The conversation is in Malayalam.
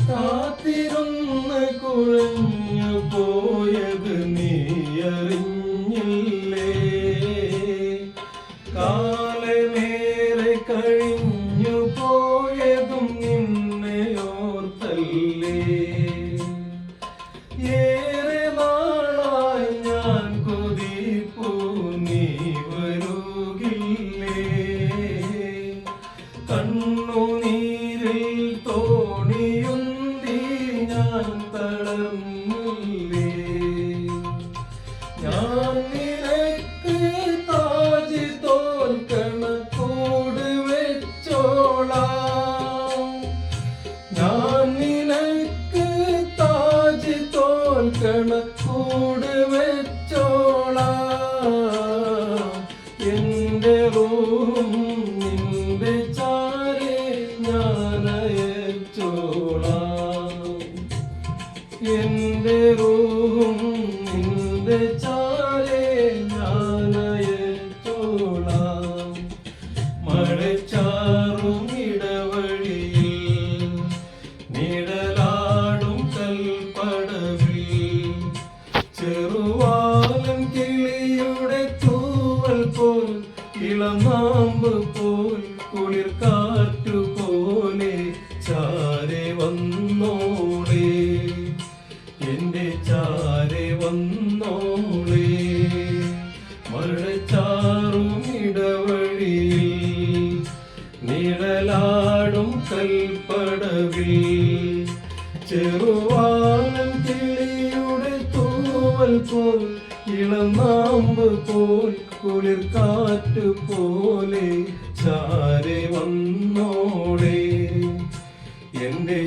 കാത്തിരുന്ന് കുഴഞ്ഞു പോയത് നീ അറിഞ്ഞില്ലേ? കാലമേറെ കഴിഞ്ഞു പോയതും നിന്നെ ഓർത്തല്ലേ? ഏറെ നാളായി ഞാൻ കൊതിപ്പൂ നീ വരുകില്ലേ? കണ്ണുനീരിൽ തോണിയുന്തി ഞാൻ തളർന്നില്ലേ? ഞാൻ നിനക്ക് താജ് തോൽക്കണ കൂട് വെച്ചോളാം. ഞാൻ നിനക്ക് താജ് തോൽക്കണ കൂട് വെച്ചോളാം. എന്റെ റൂഹും നിന്റെ ചാരെ ഞാനയച്ചോളാം. എന്റെ റൂഹും നിന്റെ ചാരെ ഞാനയച്ചോളാം. മഴച്ചാറും ഇടവഴിയിൽ നിഴലാടും കൽപ്പടവിൽ ചെറുവാലൻ കിളിയുടെ തൂവൽ പോൽ ഇളനാമ്പ് പോൽ കുളിർ കാറ്റു പോലെ ചാരെ വന്നോളേ, എന്റെ ചാരെ വന്നോളേ. മഴച്ചാറും ഇടവഴിയിൽ നിഴലാടും കൽപ്പടവിൽ ചെറുവാലൻ കിളിയുടെ തൂവൽ പോൽ ഇളനാമ്പ് പോൽ കുളിർ കാറ്റ് പോലെ ചാരെ വന്നോളേ, എന്റെ